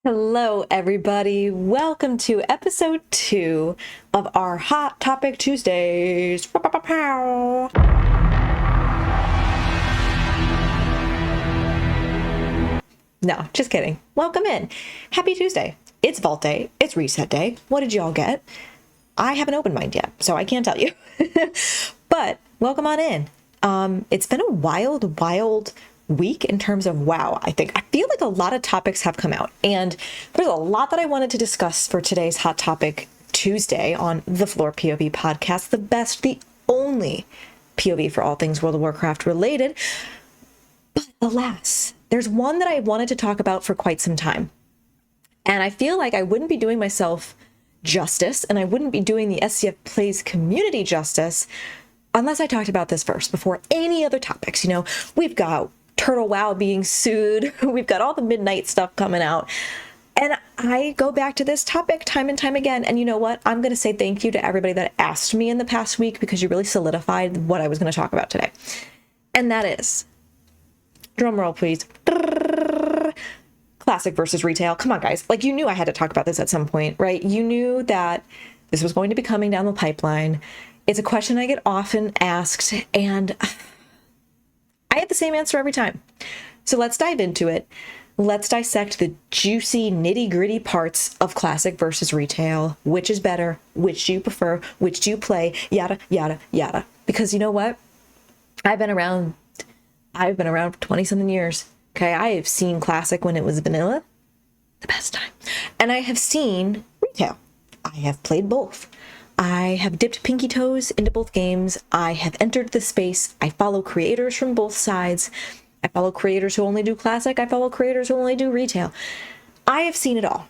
Hello, everybody. Welcome to episode 2 of our Hot Topic Tuesdays. No, just kidding. Welcome in. Happy Tuesday. It's Vault Day. It's Reset Day. What did y'all get? I haven't opened mine yet, so I can't tell you. But welcome on in. It's been a wild week in terms of WoW. I feel like a lot of topics have come out, and there's a lot that I wanted to discuss for today's Hot Topic Tuesday on the Floor POV Podcast, the only POV for all things World of Warcraft related. But alas, there's one that I wanted to talk about for quite some time, and I feel like I wouldn't be doing myself justice, and I wouldn't be doing the SCF Plays community justice unless I talked about this first before any other topics. You know, we've got Turtle WoW being sued. We've got all the midnight stuff coming out. And I go back to this topic time and time again. And you know what? I'm going to say thank you to everybody that asked me in the past week, because you really solidified what I was going to talk about today. And that is, drum roll, please. Classic versus retail. Come on, guys. Like, you knew I had to talk about this at some point, right? You knew that this was going to be coming down the pipeline. It's a question I get often asked, and I have the same answer every time. So let's dive into it. Let's dissect the juicy, nitty-gritty parts of classic versus retail. Which is better? Which do you prefer? Which do you play? Yada, yada, yada. Because you know what? I've been around for 20-something years. Okay, I have seen classic when it was vanilla, the best time. And I have seen retail. I have played both. I have dipped pinky toes into both games. I have entered the space. I follow creators from both sides. I follow creators who only do classic. I follow creators who only do retail. I have seen it all.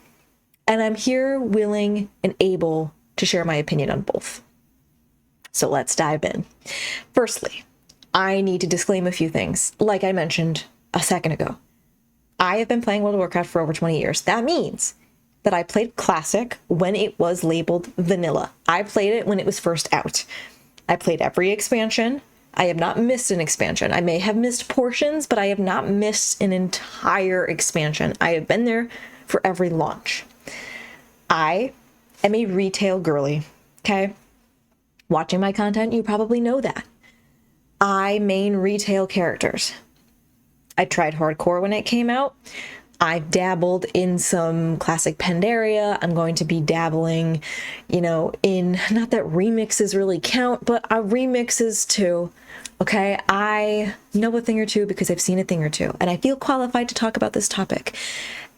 And I'm here willing and able to share my opinion on both. So let's dive in. Firstly, I need to disclaim a few things. Like I mentioned a second ago, I have been playing World of Warcraft for over 20 years. That means that I played classic when it was labeled vanilla. I played it when it was first out. I played every expansion. I have not missed an expansion. I may have missed portions, but I have not missed an entire expansion. I have been there for every launch. I am a retail girly, okay? Watching my content, you probably know that. I main retail characters. I tried hardcore when it came out. I've dabbled in some classic Pandaria. I'm going to be dabbling, in, not that remixes really count, but remixes too. Okay, I know a thing or two because I've seen a thing or two, and I feel qualified to talk about this topic.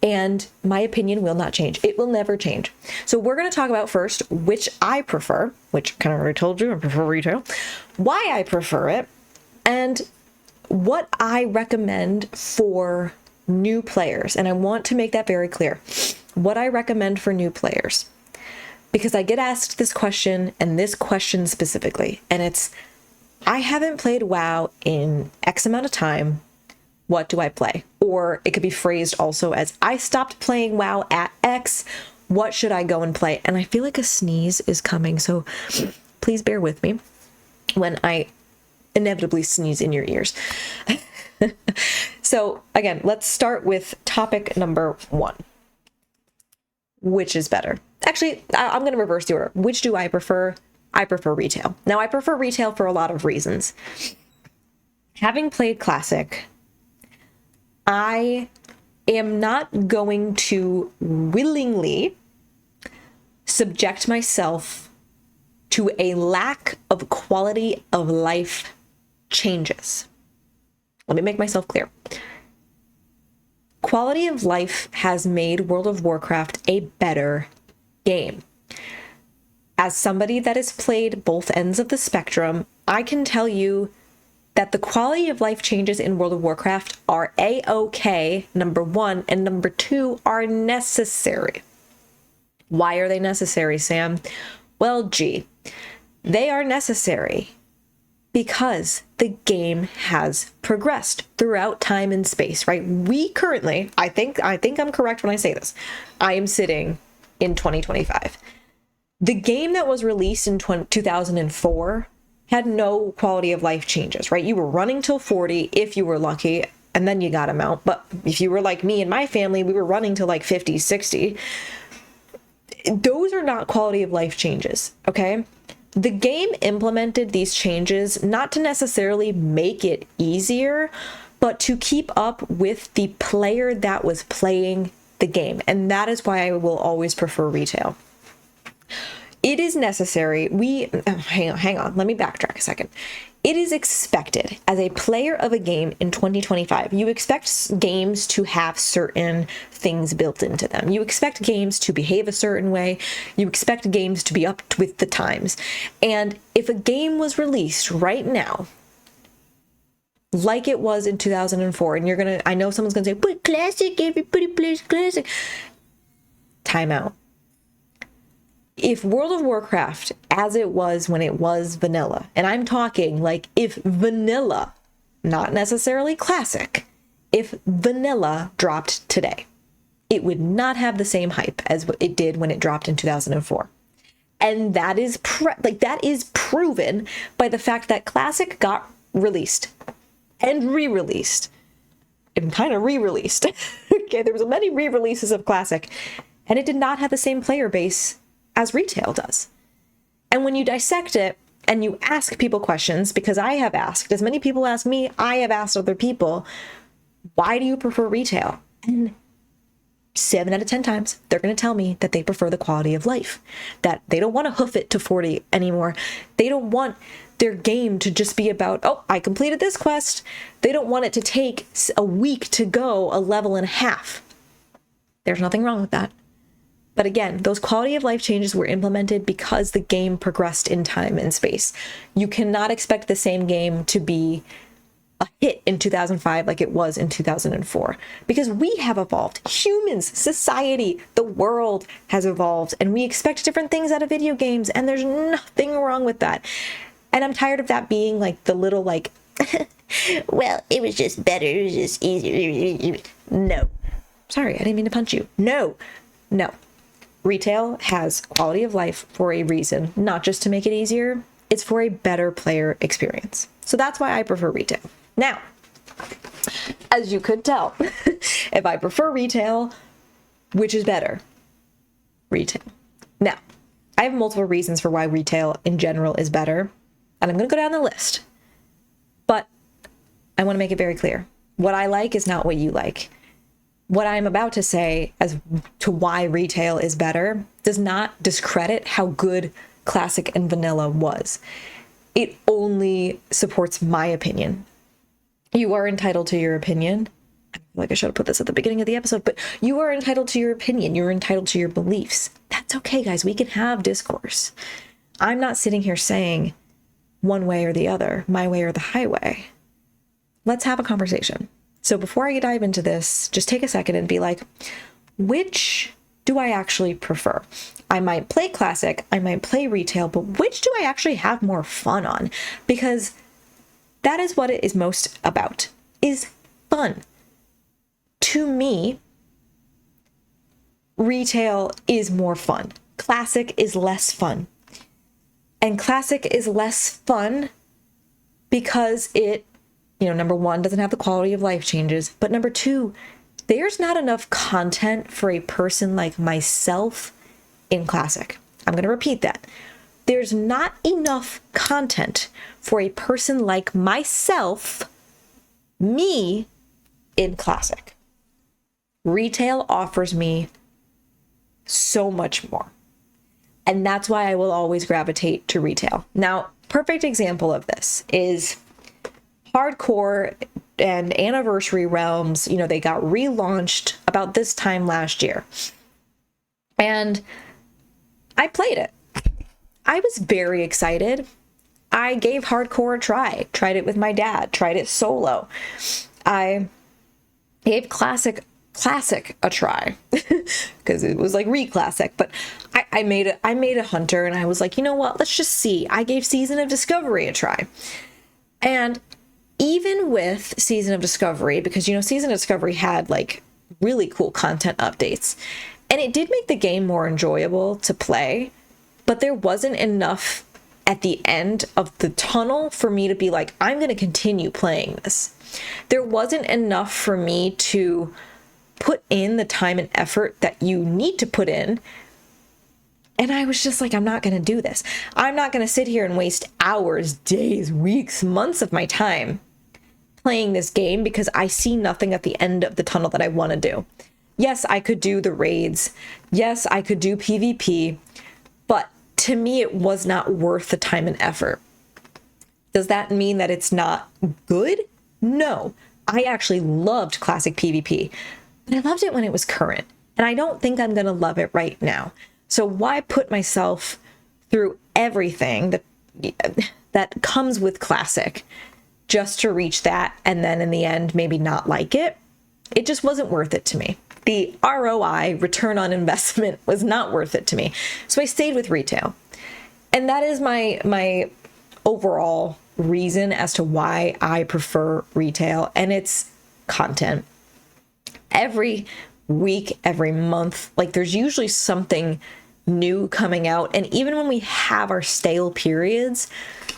And my opinion will not change. It will never change. So we're going to talk about first which I prefer, which I kind of already told you, I prefer retail, why I prefer it, and what I recommend for new players. And I want to make that very clear. What I recommend for new players. Because I get asked this question, and this question specifically, and it's, I haven't played WoW in X amount of time. What do I play? Or it could be phrased also as, I stopped playing WoW at X. What should I go and play? And I feel like a sneeze is coming, so please bear with me when I inevitably sneeze in your ears. So again, let's start with topic number 1. Which is better? Actually, I'm going to reverse the order. Which do I prefer? I prefer retail. Now, I prefer retail for a lot of reasons. Having played classic, I am not going to willingly subject myself to a lack of quality of life changes. Let me make myself clear. Quality of life has made World of Warcraft a better game. As somebody that has played both ends of the spectrum, I can tell you that the quality of life changes in World of Warcraft are A-OK, number 1, and number 2 are necessary. Why are they necessary, Sam? Well, they are necessary because the game has progressed throughout time and space, right? We currently, I think I'm correct when I say this, I am sitting in 2025. The game that was released in 2004 had no quality of life changes, right? You were running till 40 if you were lucky. and then you got to mount. But if you were like me and my family, we were running to like 50, 60. Those are not quality of life changes, okay? The game implemented these changes not to necessarily make it easier, but to keep up with the player that was playing the game. And that is why I will always prefer retail. It is necessary. Hang on. Let me backtrack a second. It is expected as a player of a game in 2025, you expect games to have certain things built into them. You expect games to behave a certain way. You expect games to be up with the times. And if a game was released right now, like it was in 2004, and I know someone's gonna say, but classic, everybody plays classic. Time out. If World of Warcraft, as it was when it was vanilla, and I'm talking like if vanilla, not necessarily classic, if vanilla dropped today, it would not have the same hype as it did when it dropped in 2004. And that is that is proven by the fact that classic got released and re-released and kind of re-released. Okay, there was many re-releases of classic, and it did not have the same player base as retail does. And when you dissect it and you ask people questions, because I have asked, as many people ask me, I have asked other people, why do you prefer retail? And 7 out of 10 times, they're going to tell me that they prefer the quality of life, that they don't want to hoof it to 40 anymore. They don't want their game to just be about, oh, I completed this quest. They don't want it to take a week to go a level and a half. There's nothing wrong with that. But again, those quality of life changes were implemented because the game progressed in time and space. You cannot expect the same game to be a hit in 2005 like it was in 2004, because we have evolved. Humans, society, the world has evolved, and we expect different things out of video games, and there's nothing wrong with that. And I'm tired of that being like the little like, well, it was just better, it was just easier. No. Sorry, I didn't mean to punch you. No. Retail has quality of life for a reason, not just to make it easier. It's for a better player experience. So that's why I prefer retail. Now, as you could tell, if I prefer retail, which is better? Retail. Now, I have multiple reasons for why retail in general is better, and I'm going to go down the list. But I want to make it very clear. What I like is not what you like. What I'm about to say as to why retail is better does not discredit how good classic and vanilla was. It only supports my opinion. You are entitled to your opinion. I feel like I should have put this at the beginning of the episode, but you are entitled to your opinion. You're entitled to your beliefs. That's okay, guys. We can have discourse. I'm not sitting here saying one way or the other, my way or the highway. Let's have a conversation. So before I dive into this, just take a second and be like, which do I actually prefer? I might play classic, I might play retail, but which do I actually have more fun on? Because that is what it is most about, is fun. To me, retail is more fun. Classic is less fun. And classic is less fun because it, number one, doesn't have the quality of life changes, but number two, there's not enough content for a person like myself in classic. I'm going to repeat that. There's not enough content for a person like myself, me, in classic. Retail offers me so much more. And that's why I will always gravitate to retail. Now, perfect example of this is Hardcore and Anniversary Realms. They got relaunched about this time last year. And I played it. I was very excited. I gave Hardcore a try. Tried it with my dad. Tried it solo. I gave Classic a try because it was like re-classic. But I made a hunter, and I was like, you know what? Let's just see. I gave Season of Discovery a try. And even with Season of Discovery, because, Season of Discovery had like really cool content updates, and it did make the game more enjoyable to play, but there wasn't enough at the end of the tunnel for me to be like, I'm going to continue playing this. There wasn't enough for me to put in the time and effort that you need to put in. And I was just like, I'm not going to do this. I'm not going to sit here and waste hours, days, weeks, months of my time playing this game because I see nothing at the end of the tunnel that I want to do. Yes, I could do the raids. Yes, I could do PvP. But to me, it was not worth the time and effort. Does that mean that it's not good? No. I actually loved classic PvP, but I loved it when it was current. And I don't think I'm going to love it right now. So why put myself through everything that comes with classic just to reach that and then in the end maybe not like it? It just wasn't worth it to me. The ROI, return on investment, was not worth it to me. So I stayed with retail. And that is my overall reason as to why I prefer retail, and it's content. Every week, every month, like there's usually something new coming out. And even when we have our stale periods,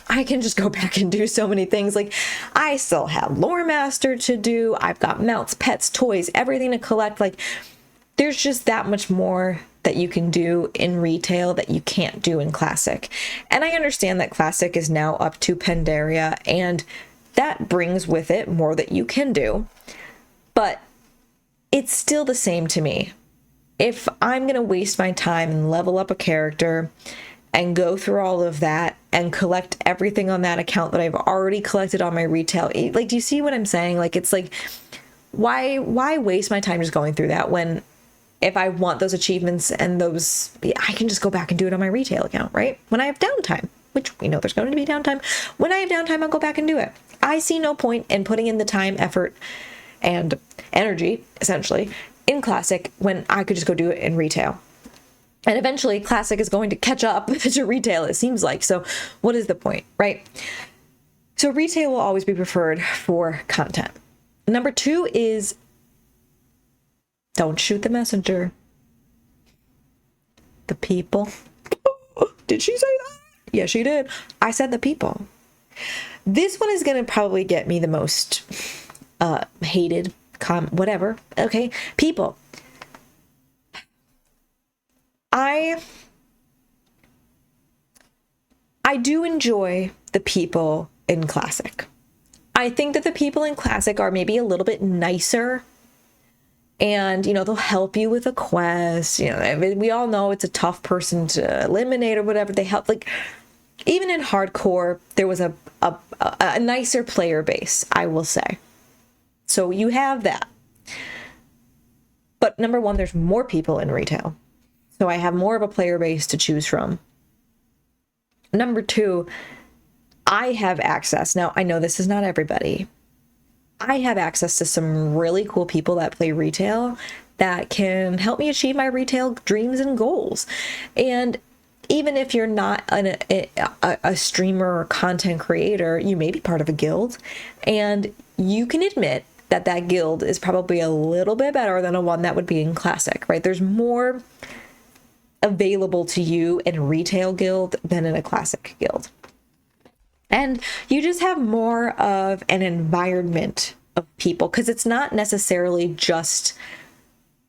I can just go back and do so many things. Like I still have Lore Master to do. I've got mounts, pets, toys, everything to collect. Like there's just that much more that you can do in retail that you can't do in classic. And I understand that classic is now up to Pandaria, and that brings with it more that you can do, but it's still the same to me. If I'm going to waste my time and level up a character and go through all of that and collect everything on that account that I've already collected on my retail, like, do you see what I'm saying? Like, it's like, why waste my time just going through that when if I want those achievements and those, I can just go back and do it on my retail account, right? When I have downtime, which we know there's going to be downtime. When I have downtime, I'll go back and do it. I see no point in putting in the time, effort, and energy, essentially, in classic when I could just go do it in retail. And eventually classic is going to catch up to retail, it seems like. So what is the point, right? So retail will always be preferred for content. Number 2 is don't shoot the messenger. The people. Did she say that? Yeah, she did. I said the people. This one is going to probably get me the most hated, whatever. Okay, people. I do enjoy the people in Classic. I think that the people in Classic are maybe a little bit nicer, and, you know, they'll help you with a quest. You know, I mean, we all know it's a tough person to eliminate or whatever. They help, like, even in hardcore, there was a nicer player base, I will say. So you have that. But number 1, there's more people in retail. So I have more of a player base to choose from. Number 2, I have access. Now, I know this is not everybody. I have access to some really cool people that play retail that can help me achieve my retail dreams and goals. And even if you're not a streamer or content creator, you may be part of a guild, and you can admit that that guild is probably a little bit better than a one that would be in Classic, right? There's more available to you in a retail guild than in a Classic guild. And you just have more of an environment of people, because it's not necessarily just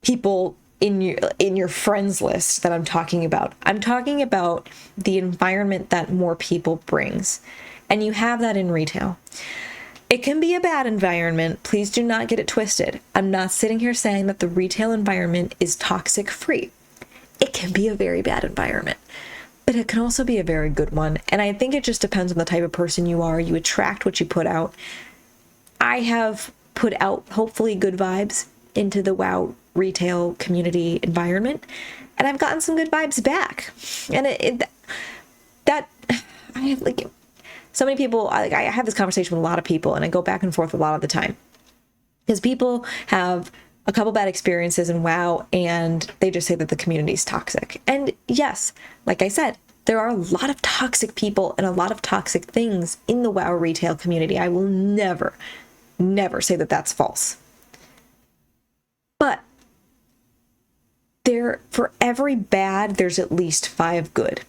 people in your friends list that I'm talking about. I'm talking about the environment that more people brings. And you have that in retail. It can be a bad environment. Please do not get it twisted. I'm not sitting here saying that the retail environment is toxic free. It can be a very bad environment, but it can also be a very good one. And I think it just depends on the type of person you are. You attract what you put out. I have put out hopefully good vibes into the WoW retail community environment, and I've gotten some good vibes back. And I have, like, so many people, I have this conversation with a lot of people, and I go back and forth a lot of the time, because people have a couple bad experiences in WoW and they just say that the community is toxic. And yes, like I said, there are a lot of toxic people and a lot of toxic things in the WoW retail community. I will never say that that's false. But for every bad, there's at least 5 good.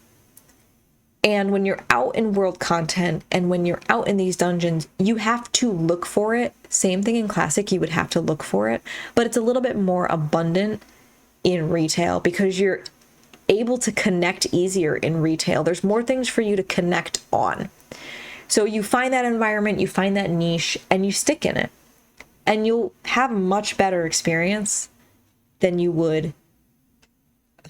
And when you're out in world content and when you're out in these dungeons, you have to look for it. Same thing in Classic, you would have to look for it, but it's a little bit more abundant in retail because you're able to connect easier in retail. There's more things for you to connect on. So you find that environment, you find that niche, and you stick in it. And you'll have a much better experience than you would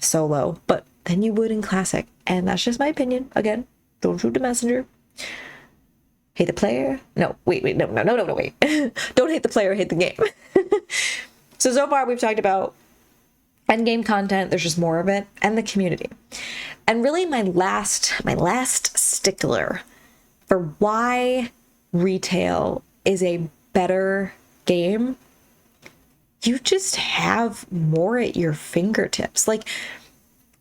solo, but than you would in Classic. And that's just my opinion. Again, don't shoot the messenger. Hate the player? No, wait, wait. Don't hate the player, hate the game. So far we've talked about endgame content, there's just more of it, and the community. And really my last stickler for why retail is a better game, you just have more at your fingertips. Like,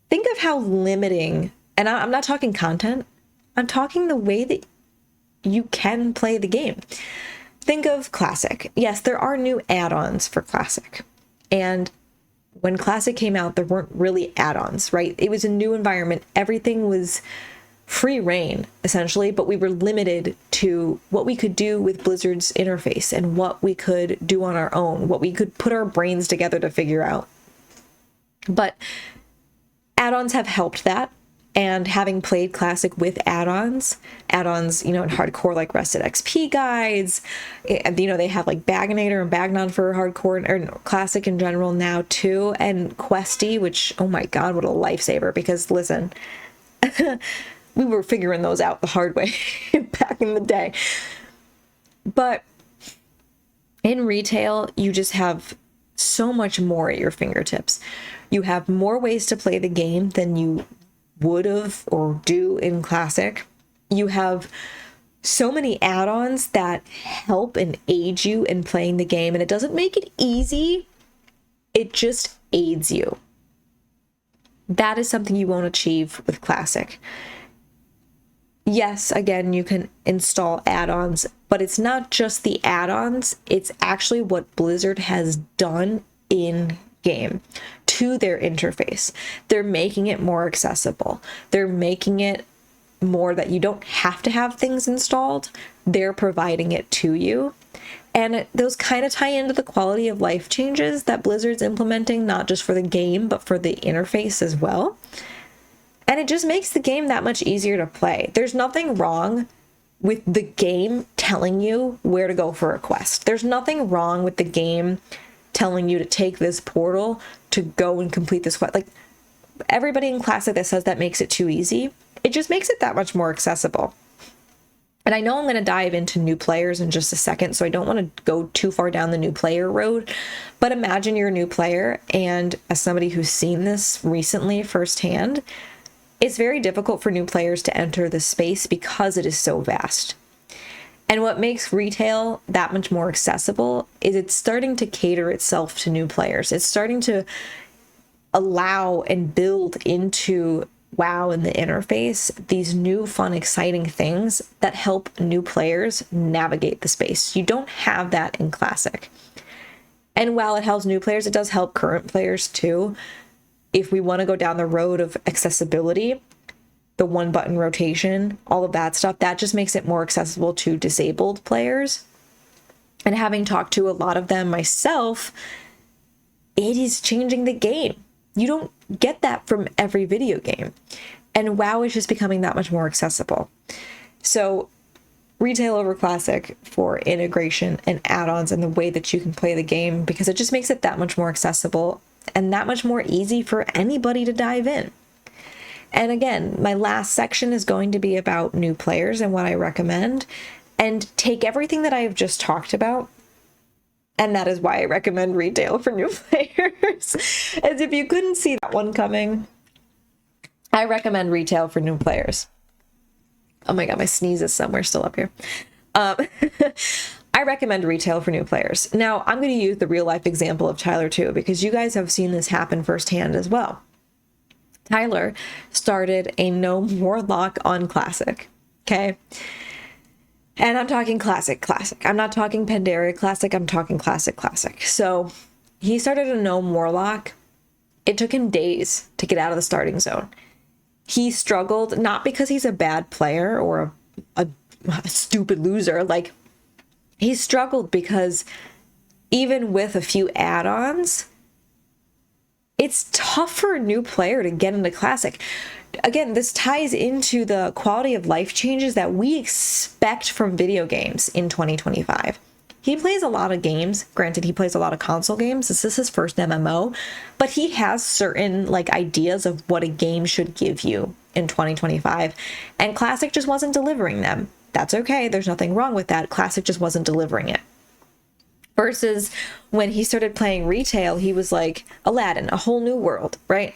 think of how limiting, and I'm not talking content, I'm talking the way that you can play the game. Think of Classic. Yes, there are new add-ons for Classic. And when Classic came out, there weren't really add-ons, right? It was a new environment. Everything was free reign, essentially, but we were limited to what we could do with Blizzard's interface and what we could do on our own, what we could put our brains together to figure out. But add-ons have helped that. And having played Classic with add-ons, in hardcore, like Rested XP guides, they have like Baginator and Bagnon for hardcore, or Classic in general now too, and Questy, which, oh my God, what a lifesaver, because listen, we were figuring those out the hard way back in the day. But in retail, you just have so much more at your fingertips. You have more ways to play the game than you would have or do in Classic. You have so many add-ons that help and aid you in playing the game, and it doesn't make it easy, it just aids you. That is something you won't achieve with Classic. Yes, again, you can install add-ons, but it's not just the add-ons, it's actually what Blizzard has done in game to their interface. They're making it more accessible. They're making it more that you don't have to have things installed. They're providing it to you. And those kind of tie into the quality of life changes that Blizzard's implementing, not just for the game, but for the interface as well. And it just makes the game that much easier to play. There's nothing wrong with the game telling you where to go for a quest. There's nothing wrong with the game telling you to take this portal to go and complete this quest. Like, everybody in Classic that says that makes it too easy, it just makes it that much more accessible. And I know I'm going to dive into new players in just a second, so I don't want to go too far down the new player road, but imagine you're a new player, and as somebody who's seen this recently firsthand, it's very difficult for new players to enter the space because it is so vast. And what makes retail that much more accessible is it's starting to cater itself to new players. It's starting to allow and build into WoW and the interface these new, fun, exciting things that help new players navigate the space. You don't have that in Classic. And while it helps new players, it does help current players too. If we want to go down the road of accessibility, the one button rotation, all of that stuff, that just makes it more accessible to disabled players. And having talked to a lot of them myself, it is changing the game. You don't get that from every video game. And WoW is just becoming that much more accessible. So retail over Classic for integration and add-ons and the way that you can play the game, because it just makes it that much more accessible and that much more easy for anybody to dive in. And again, my last section is going to be about new players and what I recommend, and take everything that I have just talked about, and that is why I recommend retail for new players. As if you couldn't see that one coming, I recommend retail for new players. Oh my God, my sneeze is somewhere still up here. I recommend retail for new players. Now, I'm going to use the real life example of Tyler too, because you guys have seen this happen firsthand as well. Tyler started a no more lock on Classic, okay? And I'm talking Classic. I'm not talking Pandaria Classic, I'm talking Classic. So he started a no more lock. It took him days to get out of the starting zone. he struggled, not because he's a bad player or a stupid loser. Like, he struggled because even with a few add-ons, it's tough for a new player to get into Classic. Again, this ties into the quality of life changes that we expect from video games in 2025. He plays a lot of games. Granted, he plays a lot of console games. This is his first MMO, but he has certain like ideas of what a game should give you in 2025, and Classic just wasn't delivering them. That's okay. There's nothing wrong with that. Classic just wasn't delivering it. Versus when he started playing retail, he was like Aladdin, a whole new world, right?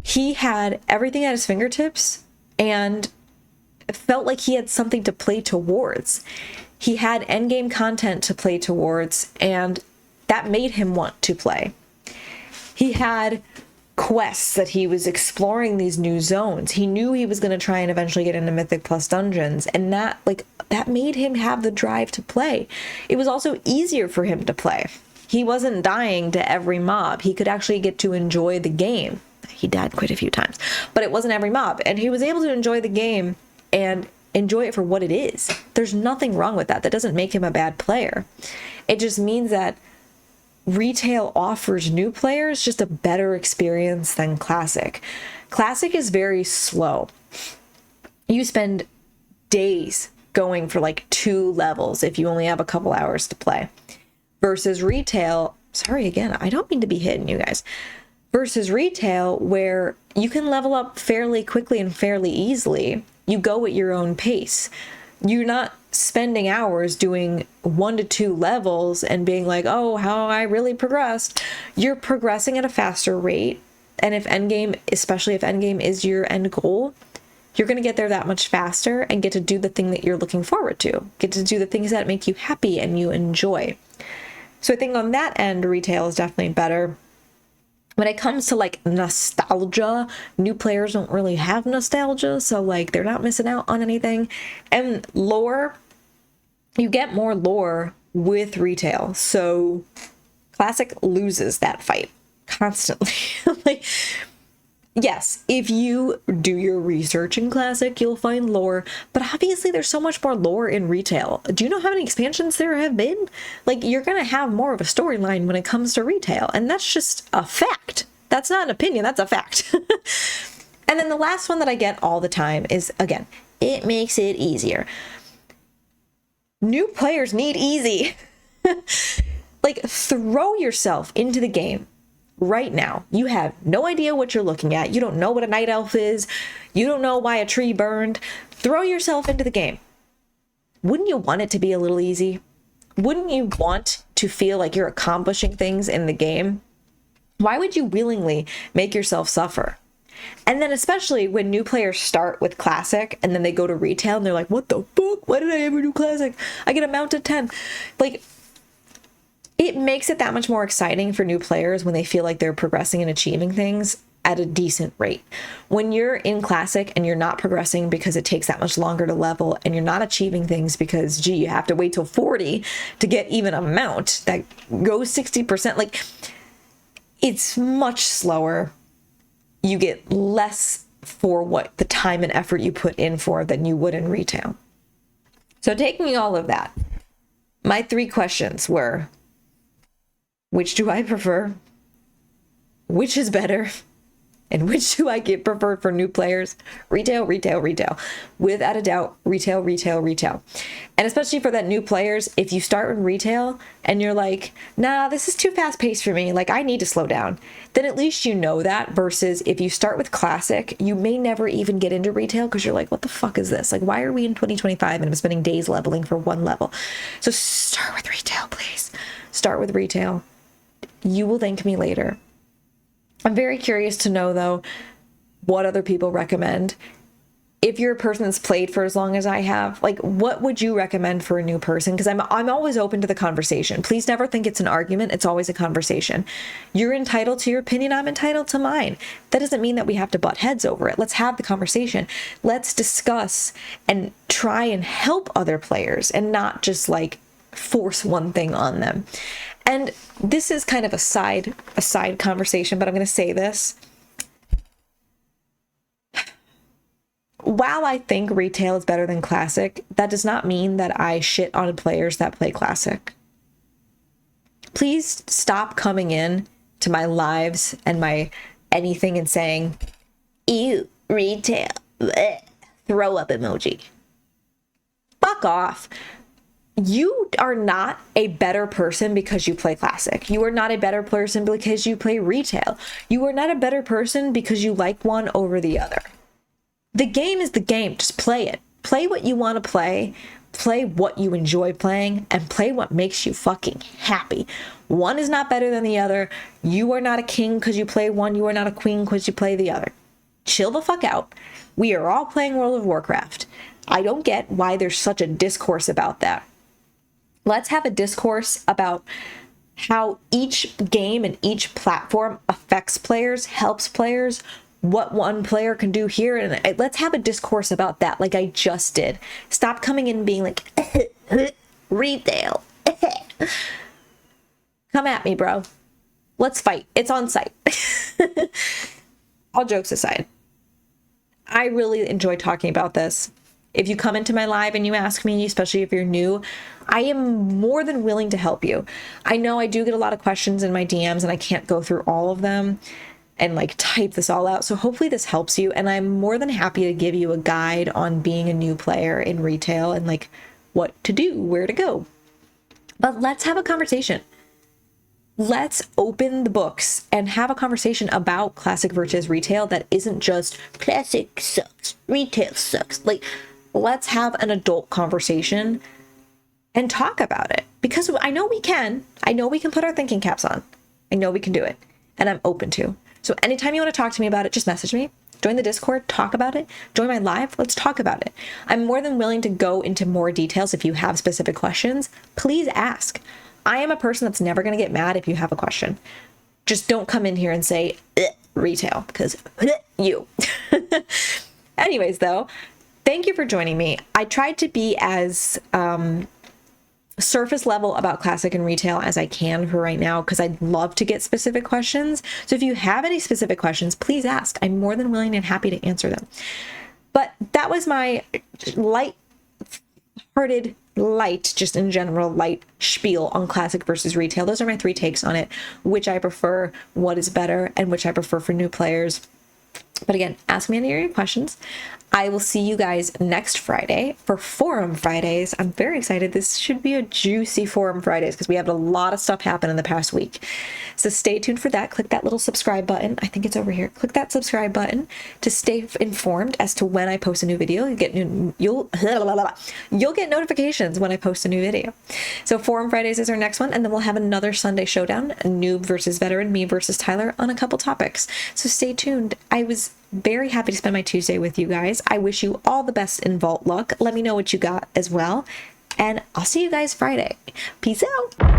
He had everything at his fingertips and felt like he had something to play towards. He had endgame content to play towards, and that made him want to play. He had quests that he was exploring, these new zones. He knew he was going to try and eventually get into Mythic Plus dungeons, and that made him have the drive to play. It was also easier for him to play. He wasn't dying to every mob. He could actually get to enjoy the game. He died quite a few times, but it wasn't every mob, and he was able to enjoy the game and enjoy it for what it is. There's nothing wrong with that. That doesn't make him a bad player. It just means that retail offers new players just a better experience than Classic. Classic is very slow. You spend days going for like 2 levels if you only have a couple hours to play. Versus retail, sorry again, I don't mean to be hitting you guys. Versus retail, where you can level up fairly quickly and fairly easily. You go at your own pace. You're not spending hours doing 1 to 2 levels and being like, oh, how I really progressed. You're progressing at a faster rate. And if endgame, especially if endgame is your end goal, you're going to get there that much faster and get to do the thing that you're looking forward to. Get to do the things that make you happy and you enjoy. So I think on that end, retail is definitely better. When it comes to like nostalgia, new players don't really have nostalgia, so like they're not missing out on anything. And lore, you get more lore with retail, so Classic loses that fight constantly. Like, yes, if you do your research in Classic, you'll find lore, but obviously there's so much more lore in retail. Do you know how many expansions there have been? Like, you're going to have more of a storyline when it comes to retail, and that's just a fact. That's not an opinion, that's a fact. And then the last one that I get all the time is, again, it makes it easier. New players need easy. Like, throw yourself into the game. Right now, you have no idea what you're looking at. You don't know what a night elf is. You don't know why a tree burned. Throw yourself into the game. Wouldn't you want it to be a little easy? Wouldn't you want to feel like you're accomplishing things in the game? Why would you willingly make yourself suffer? And then especially when new players start with Classic and then they go to retail and they're like, what the fuck? Why did I ever do Classic? I get a mount at 10. Like, it makes it that much more exciting for new players when they feel like they're progressing and achieving things at a decent rate. When you're in Classic and you're not progressing because it takes that much longer to level, and you're not achieving things because, gee, you have to wait till 40 to get even a mount that goes 60%, like, it's much slower. You get less for what the time and effort you put in for than you would in retail. So taking all of that, my 3 questions were, which do I prefer? Which is better? And which do I get preferred for new players? Retail, retail, retail. Without a doubt, retail, retail, retail. And especially for that new players, if you start in retail and you're like, nah, this is too fast paced for me, like I need to slow down, then at least you know that. Versus if you start with Classic, you may never even get into retail because you're like, what the fuck is this? Like, why are we in 2025 and I'm spending days leveling for 1 level? So start with retail, please. Start with retail. You will thank me later. I'm very curious to know, though, what other people recommend. If you're a person that's played for as long as I have, like, what would you recommend for a new person? Because I'm always open to the conversation. Please never think it's an argument. It's always a conversation. You're entitled to your opinion. I'm entitled to mine. That doesn't mean that we have to butt heads over it. Let's have the conversation. Let's discuss and try and help other players and not just, like, force one thing on them. And this is kind of a side conversation, but I'm going to say this. while I think retail is better than classic, that does not mean that I shit on players that play classic. Please stop coming in to my lives and my anything and saying, ew, retail, bleh, throw up emoji. Fuck off. You are not a better person because you play classic. You are not a better person because you play retail. You are not a better person because you like one over the other. The game is the game. Just play it. Play what you want to play. Play what you enjoy playing, and play what makes you fucking happy. One is not better than the other. You are not a king because you play one. You are not a queen because you play the other. Chill the fuck out. We are all playing World of Warcraft. I don't get why there's such a discourse about that. Let's have a discourse about how each game and each platform affects players, helps players, what one player can do here. And let's have a discourse about that like I just did. Stop coming in and being like, retail. Come at me, bro. Let's fight. It's on site. All jokes aside, I really enjoy talking about this. If you come into my live and you ask me, especially if you're new, I am more than willing to help you. I know I do get a lot of questions in my DMs and I can't go through all of them and like type this all out. So hopefully this helps you. And I'm more than happy to give you a guide on being a new player in retail and like what to do, where to go. But let's have a conversation. Let's open the books and have a conversation about classic versus retail that isn't just classic sucks, retail sucks. Like, let's have an adult conversation and talk about it, because I know we can. I know we can put our thinking caps on. I know we can do it, and I'm open to. So anytime you want to talk to me about it, just message me. Join the Discord, talk about it. Join my live, let's talk about it. I'm more than willing to go into more details if you have specific questions. Please ask. I am a person that's never going to get mad if you have a question. Just don't come in here and say retail, because you. Anyways, though, thank you for joining me. I tried to be as surface level about classic and retail as I can for right now, because I'd love to get specific questions. So if you have any specific questions, please ask. I'm more than willing and happy to answer them. But that was my just in general, light spiel on classic versus retail. Those are my 3 takes on it, which I prefer, what is better, and which I prefer for new players. But again, ask me any of your questions. I will see you guys next Friday for Forum Fridays. I'm very excited. This should be a juicy Forum Fridays because we have a lot of stuff happen in the past week. So stay tuned for that. Click that little subscribe button. I think it's over here. Click that subscribe button to stay informed as to when I post a new video. You'll get notifications when I post a new video. So Forum Fridays is our next one, and then we'll have another Sunday showdown, noob versus veteran, me versus Tyler, on a couple topics. So stay tuned. I was very happy to spend my Tuesday with you guys. I wish you all the best in Vault luck. Let me know what you got as well. And I'll see you guys Friday. Peace out.